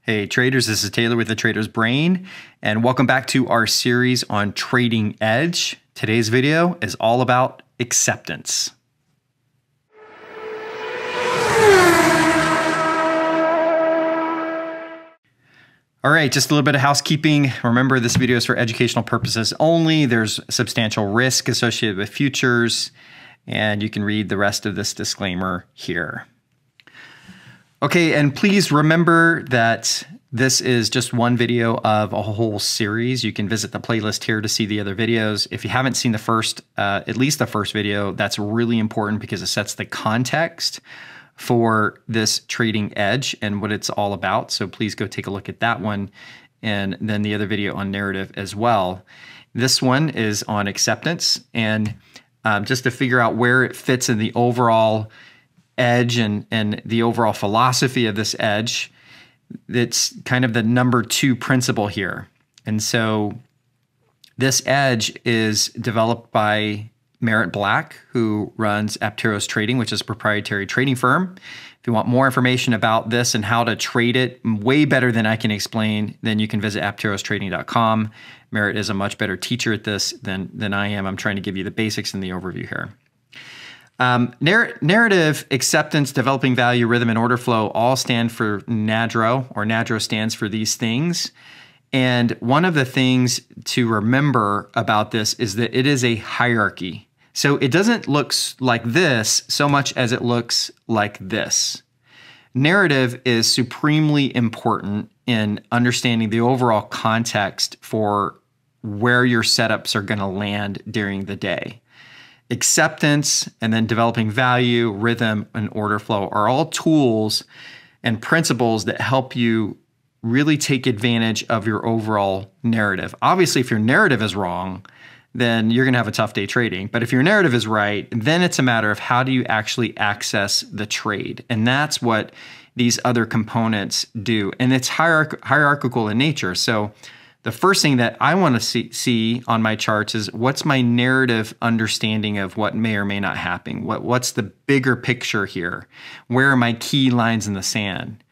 Hey traders, this is Taylor with the Trader's Brain, and welcome back to our series on trading edge. Today's video is all about acceptance. All right, just a little bit of housekeeping. Remember, this video is for educational purposes only. There's substantial risk associated with futures, and you can read the rest of this disclaimer here. Okay, and please remember that this is just one video of a whole series. You can visit the playlist here to see the other videos. If you haven't seen the first, at least the first video, that's really important because it sets the context for this trading edge and what it's all about. So please go take a look at that one, and then the other video on narrative as well. This one is on acceptance, and just to figure out where it fits in the overall edge and the overall philosophy of this edge, it's kind of the number 2 principle here. And so this edge is developed by Merritt Black, who runs Apteros Trading, which is a proprietary trading firm. If you want more information about this and how to trade it way better than I can explain, then you can visit apterostrading.com. Merritt is a much better teacher at this than I am. I'm trying to give you the basics and the overview here. Narrative, acceptance, developing value, rhythm, and order flow all stand for NADRO, or NADRO stands for these things. And one of the things to remember about this is that it is a hierarchy. So it doesn't look like this so much as it looks like this. Narrative is supremely important in understanding the overall context for where your setups are going to land during the day. Acceptance and then developing value, rhythm, and order flow are all tools and principles that help you really take advantage of your overall narrative. Obviously, if your narrative is wrong, then you're going to have a tough day trading. But if your narrative is right, then it's a matter of how do you actually access the trade. And that's what these other components do. And it's hierarchical in nature. So the first thing that I want to see on my charts is what's my narrative understanding of what may or may not happen? What's the bigger picture here? Where are my key lines in the sand?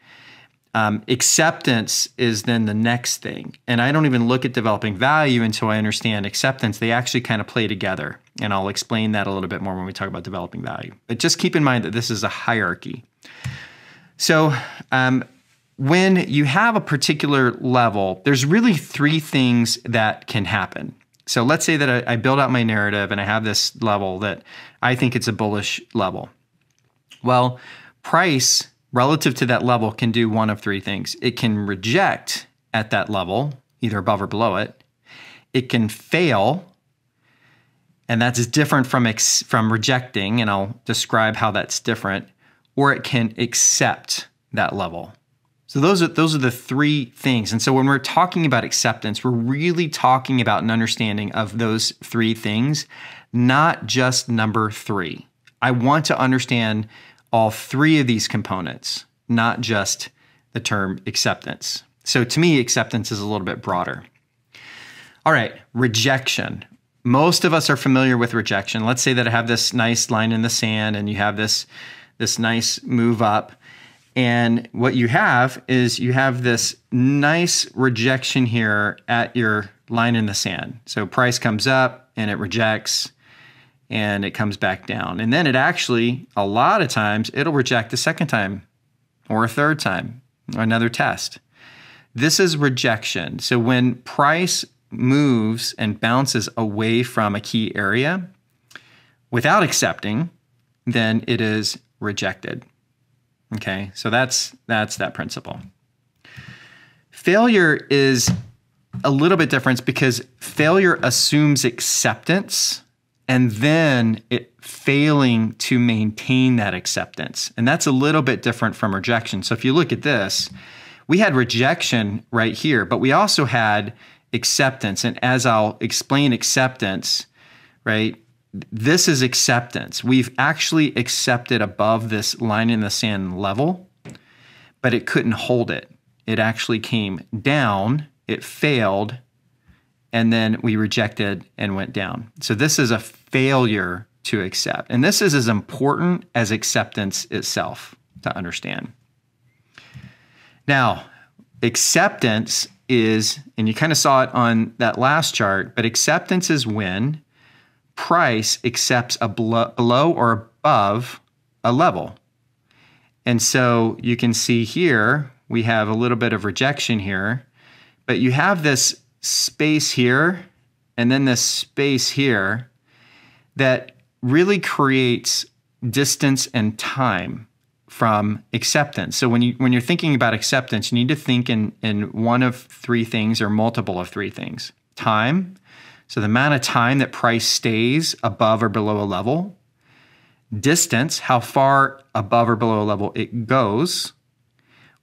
Acceptance is then the next thing. And I don't even look at developing value until I understand acceptance. They actually kind of play together. And I'll explain that a little bit more when we talk about developing value. But just keep in mind that this is a hierarchy. So, when you have a particular level, there's really 3 things that can happen. So let's say that I build out my narrative and I have this level that I think it's a bullish level. Well, price relative to that level can do one of 3 things. It can reject at that level, either above or below it. It can fail, and that's different from rejecting, and I'll describe how that's different, or it can accept that level. So those are the 3 things. And so when we're talking about acceptance, we're really talking about an understanding of those 3 things, not just number 3. I want to understand all 3 of these components, not just the term acceptance. So to me, acceptance is a little bit broader. All right, rejection. Most of us are familiar with rejection. Let's say that I have this nice line in the sand and you have this nice move up. And what you have is you have this nice rejection here at your line in the sand. So price comes up and it rejects and it comes back down. And then it actually, a lot of times, it'll reject a second time or a third time, or another test. This is rejection. So when price moves and bounces away from a key area without accepting, then it is rejected. Okay, so that's that principle. Failure is a little bit different because failure assumes acceptance and then it failing to maintain that acceptance. And that's a little bit different from rejection. So if you look at this, we had rejection right here, but we also had acceptance. And as I'll explain acceptance, right, this is acceptance. We've actually accepted above this line in the sand level, but it couldn't hold it. It actually came down, it failed, and then we rejected and went down. So this is a failure to accept. And this is as important as acceptance itself to understand. Now, acceptance is, and you kind of saw it on that last chart, but acceptance is when price accepts below or above a level. And so you can see here, we have a little bit of rejection here, but you have this space here and then this space here that really creates distance and time from acceptance. So when you're thinking about acceptance, you need to think in one of three things or multiple of three things. Time, so the amount of time that price stays above or below a level. Distance, how far above or below a level it goes.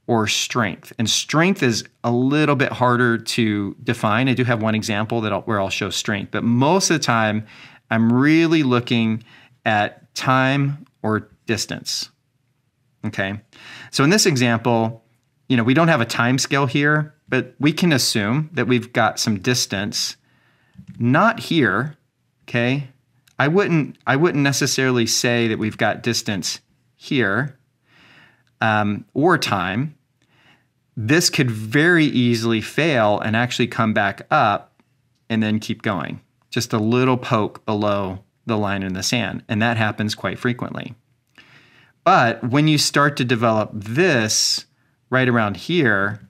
Or strength. And strength is a little bit harder to define. I do have one example where I'll show strength, but most of the time I'm really looking at time or distance. Okay. So in this example, we don't have a time scale here, but we can assume that we've got some distance, not here. Okay. I wouldn't necessarily say that we've got distance here, or time. This could very easily fail and actually come back up and then keep going. Just a little poke below the line in the sand. And that happens quite frequently. But when you start to develop this right around here,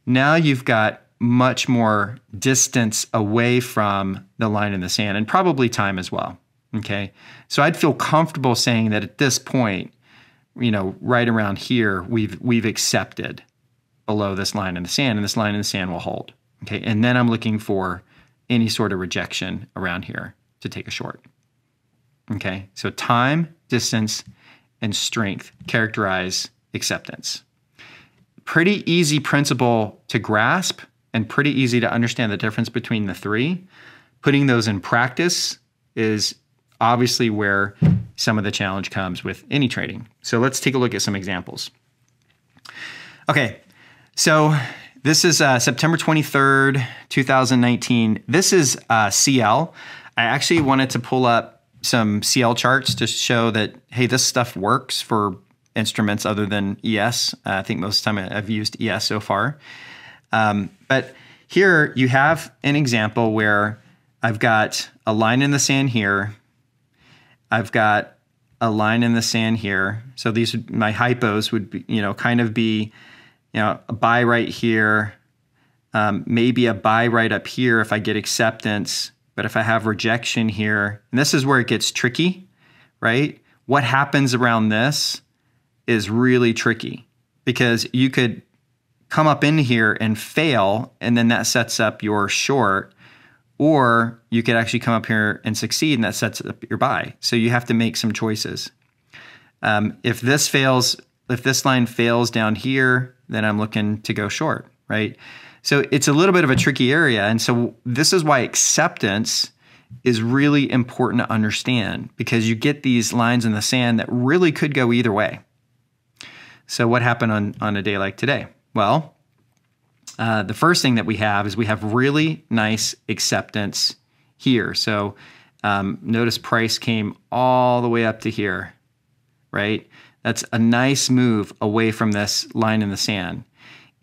now you've got much more distance away from the line in the sand and probably time as well. Okay. So I'd feel comfortable saying that at this point, right around here, we've accepted below this line in the sand, and this line in the sand will hold. Okay. And then I'm looking for any sort of rejection around here to take a short. Okay. So time, distance, and strength characterize acceptance. Pretty easy principle to grasp and pretty easy to understand the difference between the three. Putting those in practice is obviously where some of the challenge comes with any trading. So let's take a look at some examples. Okay, so this is September 23rd, 2019. This is CL. I actually wanted to pull up some CL charts to show that, hey, this stuff works for instruments other than ES. I think most of the time I've used ES so far. But here you have an example where I've got a line in the sand here. I've got a line in the sand here. So these, my hypos would be, kind of be, a buy right here, maybe a buy right up here if I get acceptance. But if I have rejection here, and this is where it gets tricky, right? What happens around this is really tricky because you could come up in here and fail, and then that sets up your short, or you could actually come up here and succeed, and that sets up your buy. So you have to make some choices. If this fails, if this line fails down here, then I'm looking to go short, right? So it's a little bit of a tricky area. And so this is why acceptance is really important to understand, because you get these lines in the sand that really could go either way. So what happened on a day like today? Well, the first thing that we have is we have really nice acceptance here. So notice price came all the way up to here, right? That's a nice move away from this line in the sand.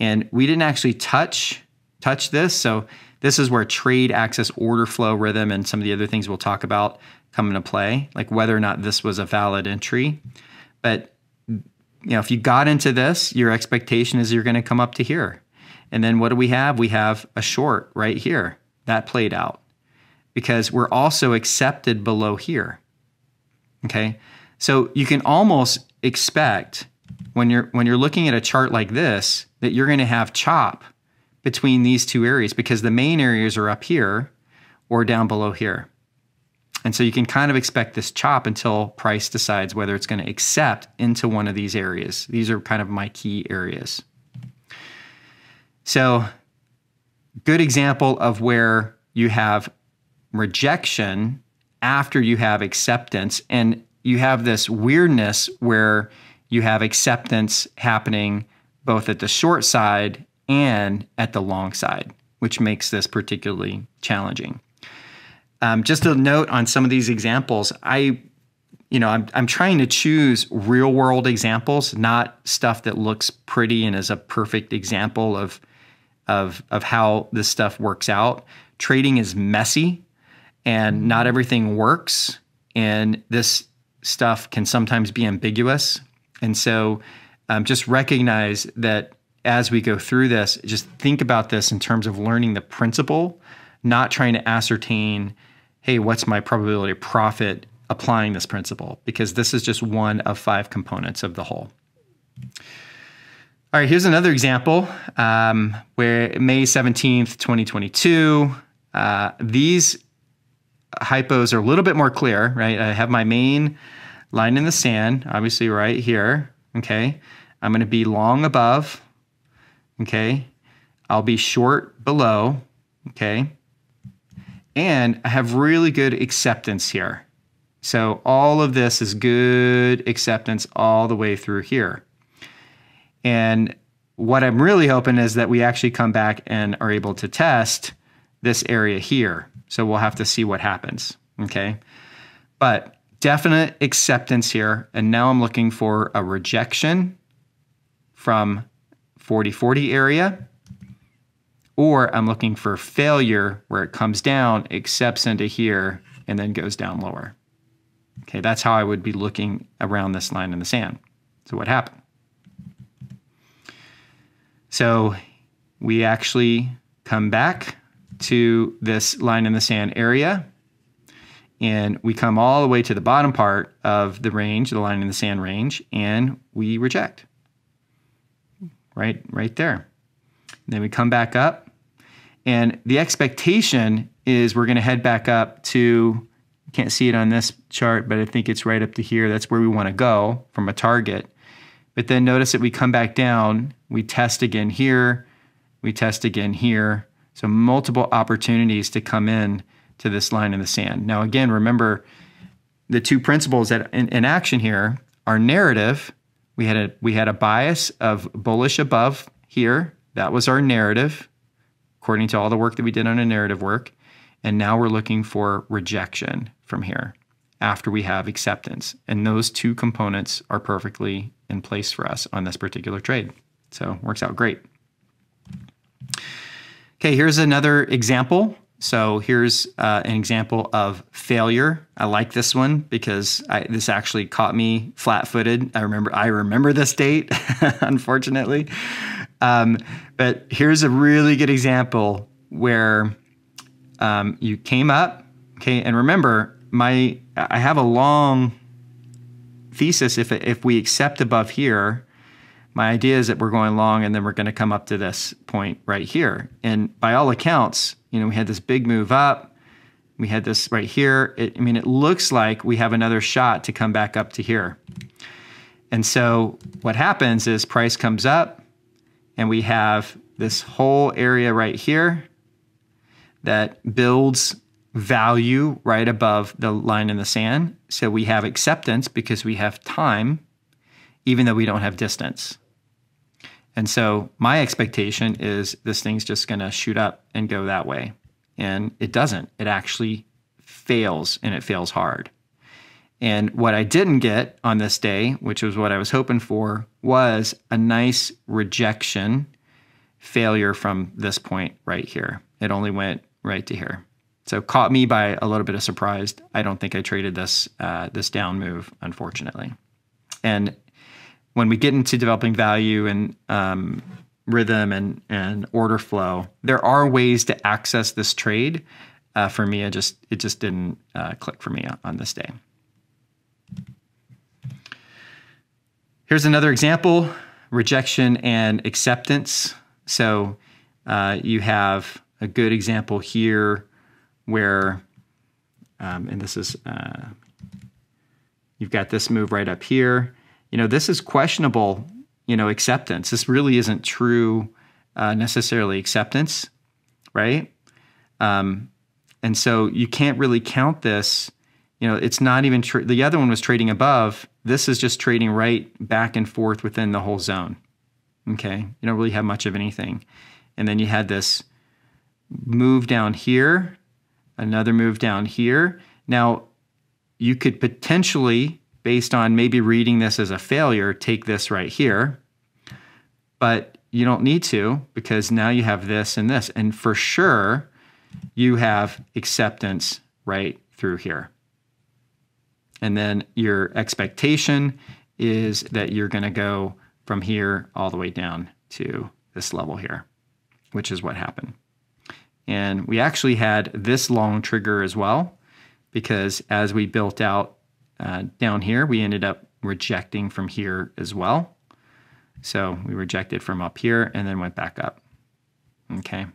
And we didn't actually touch this. So this is where trade access order flow rhythm and some of the other things we'll talk about come into play, like whether or not this was a valid entry. But if you got into this, your expectation is you're going to come up to here. And then what do we have? We have a short right here. That played out because we're also accepted below here. Okay? So you can almost expect when you're looking at a chart like this that you're going to have chop between these two areas because the main areas are up here or down below here. And so you can kind of expect this chop until price decides whether it's going to accept into one of these areas. These are kind of my key areas. So good example of where you have rejection after you have acceptance, and you have this weirdness where you have acceptance happening both at the short side and at the long side, which makes this particularly challenging. Just a note on some of these examples, I I'm trying to choose real world examples, not stuff that looks pretty and is a perfect example of how this stuff works out. Trading is messy and not everything works. And this stuff can sometimes be ambiguous. And so just recognize that as we go through this, just think about this in terms of learning the principle, not trying to ascertain, hey, what's my probability of profit applying this principle? Because this is just one of 5 components of the whole. All right, here's another example where May 17th, 2022, these hypos are a little bit more clear, right? I have my main line in the sand, obviously right here, okay? I'm gonna be long above, okay? I'll be short below, okay? And I have really good acceptance here. So all of this is good acceptance all the way through here. And what I'm really hoping is that we actually come back and are able to test this area here. So we'll have to see what happens, okay? But definite acceptance here. And now I'm looking for a rejection from 40-40 area, or I'm looking for failure where it comes down, accepts into here, and then goes down lower. Okay, that's how I would be looking around this line in the sand. So what happened? So we actually come back to this line in the sand area, and we come all the way to the bottom part of the range, the line in the sand range, and we reject. Right there. And then we come back up, and the expectation is we're going to head back up to, you can't see it on this chart, but I think it's right up to here. That's where we want to go from a target. But then notice that we come back down, we test again here, we test again here. So multiple opportunities to come in to this line in the sand. Now again, remember the 2 principles that in action here are narrative. We had a bias of bullish above here. That was our narrative, according to all the work that we did on a narrative work. And now we're looking for rejection from here after we have acceptance. And those 2 components are perfectly in place for us on this particular trade. So it works out great. Okay, here's another example. So here's an example of failure. I like this one because this actually caught me flat-footed. I remember this date, unfortunately. But here's a really good example where you came up, okay, and remember, I have a long thesis. If we accept above here, my idea is that we're going long and then we're going to come up to this point right here. And by all accounts, we had this big move up. We had this right here. It looks like we have another shot to come back up to here. And so what happens is price comes up and we have this whole area right here that builds value right above the line in the sand. So we have acceptance because we have time, even though we don't have distance. And so my expectation is this thing's just going to shoot up and go that way. And it doesn't. It actually fails, and it fails hard. And what I didn't get on this day, which was what I was hoping for, was a nice rejection failure from this point right here. It only went right to here. So caught me by a little bit of surprise. I don't think I traded this this down move, unfortunately. And when we get into developing value and rhythm and order flow, there are ways to access this trade. For me, it just didn't click for me on this day. Here's another example: rejection and acceptance. So you have a good example here where, and this is, you've got this move right up here. This is questionable, acceptance. This really isn't true necessarily acceptance, right? And so you can't really count this. It's not even true. The other one was trading above. This is just trading right back and forth within the whole zone. Okay, you don't really have much of anything. And then you had this move down here, another move down here. Now, you could potentially, based on maybe reading this as a failure, take this right here, but you don't need to, because now you have this and this, and for sure you have acceptance right through here. And then your expectation is that you're going to go from here all the way down to this level here, which is what happened. And we actually had this long trigger as well, because as we built out down here, we ended up rejecting from here as well. So we rejected from up here and then went back up. Okay.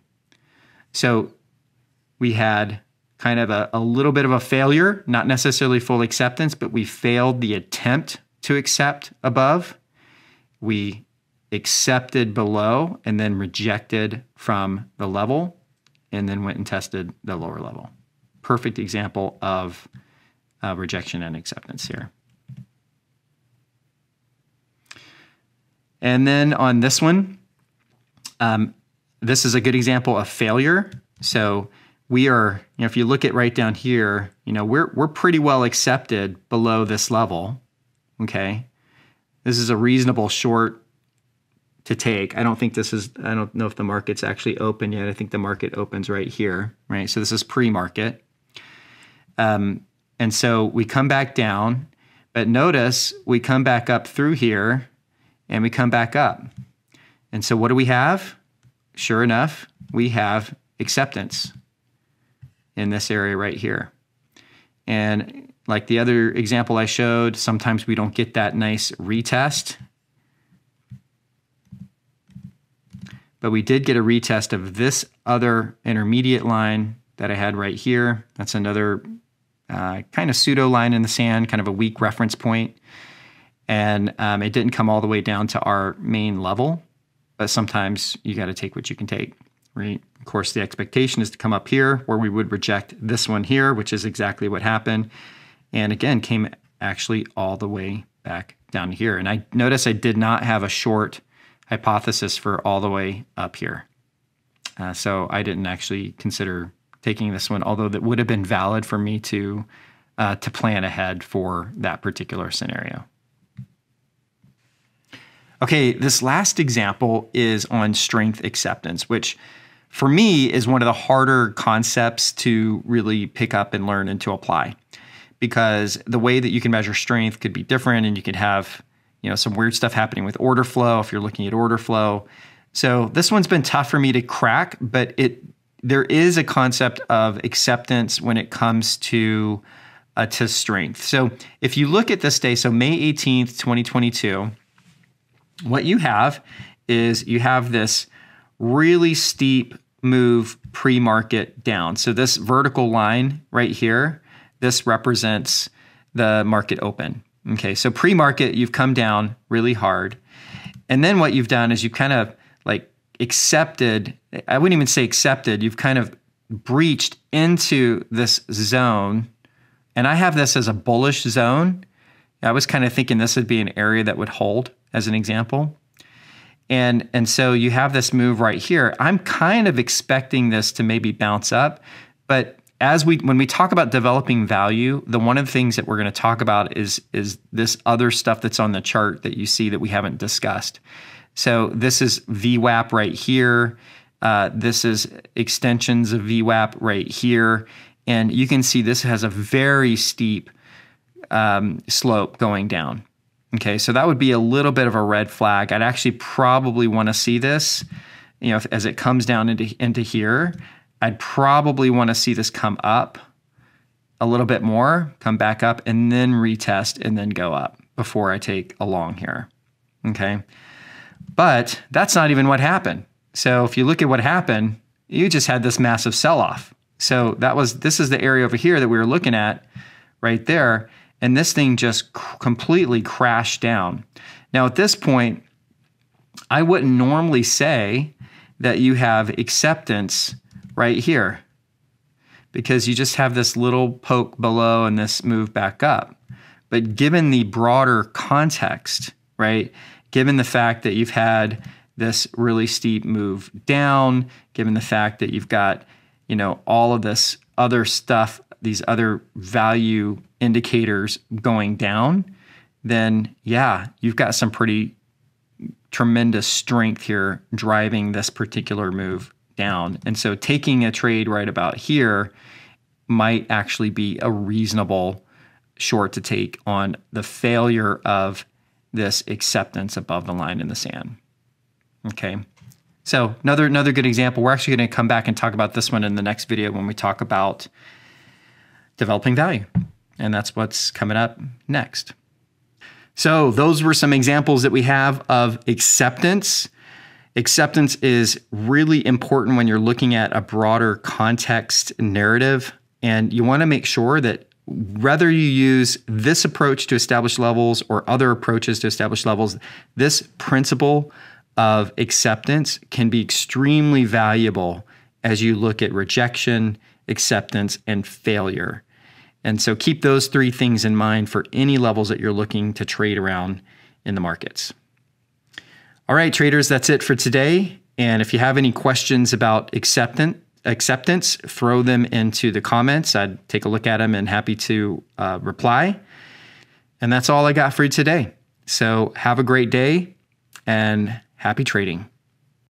So we had kind of a little bit of a failure, not necessarily full acceptance, but we failed the attempt to accept above. We accepted below and then rejected from the level and then went and tested the lower level. Perfect example of rejection and acceptance here. And then on this one, this is a good example of failure. So we are, if you look at right down here, we're pretty well accepted below this level. Okay, this is a reasonable short to take. I don't know if the market's actually open yet. I think the market opens right here, right? So this is pre-market. And so we come back down, but notice we come back up through here and we come back up. And so what do we have? Sure enough, we have acceptance in this area right here. And like the other example I showed, sometimes we don't get that nice retest. But we did get a retest of this other intermediate line that I had right here. That's another kind of pseudo line in the sand, kind of a weak reference point. And it didn't come all the way down to our main level, but sometimes you got to take what you can take, right? Of course, the expectation is to come up here where we would reject this one here, which is exactly what happened. And again, came actually all the way back down here. And I notice I did not have a short hypothesis for all the way up here. So I didn't actually consider taking this one, although that would have been valid for me to plan ahead for that particular scenario. Okay, this last example is on strength acceptance, which for me is one of the harder concepts to really pick up and learn and to apply, because the way that you can measure strength could be different, and you could have some weird stuff happening with order flow if you're looking at order flow. So this one's been tough for me to crack, but there is a concept of acceptance when it comes to strength. So if you look at this day, so May 18th, 2022, what you have is you have this really steep move pre-market down. So this vertical line right here, this represents the market open. Okay, so pre-market, you've come down really hard. And then what you've done is you've kind of like accepted, I wouldn't even say accepted, you've kind of breached into this zone. And I have this as a bullish zone. I was kind of thinking this would be an area that would hold as an example. And so you have this move right here. I'm kind of expecting this to maybe bounce up, but when we talk about developing value, one of the things that we're going to talk about is this other stuff that's on the chart that you see that we haven't discussed. So this is VWAP right here. This is extensions of VWAP right here. And you can see this has a very steep slope going down. Okay, so that would be a little bit of a red flag. I'd actually probably want to see this, as it comes down into here. I'd probably want to see this come up a little bit more, come back up, and then retest and then go up before I take a long here. Okay, but that's not even what happened. So if you look at what happened, you just had this massive sell-off. So this is the area over here that we were looking at right there. And this thing just completely crashed down. Now at this point, I wouldn't normally say that you have acceptance right here, because you just have this little poke below and this move back up. But given the broader context, right, given the fact that you've had this really steep move down, given the fact that you've got, all of this other stuff these other value indicators going down, then yeah, you've got some pretty tremendous strength here driving this particular move down. And so taking a trade right about here might actually be a reasonable short to take on the failure of this acceptance above the line in the sand. Okay. So another good example. We're actually going to come back and talk about this one in the next video when we talk about developing value. And that's what's coming up next. So those were some examples that we have of acceptance. Acceptance is really important when you're looking at a broader context narrative. And you want to make sure that whether you use this approach to establish levels or other approaches to establish levels, this principle of acceptance can be extremely valuable as you look at rejection, acceptance, and failure. And so keep those three things in mind for any levels that you're looking to trade around in the markets. All right, traders, that's it for today. And if you have any questions about acceptance, throw them into the comments. I'd take a look at them and happy to reply. And that's all I got for you today. So have a great day and happy trading.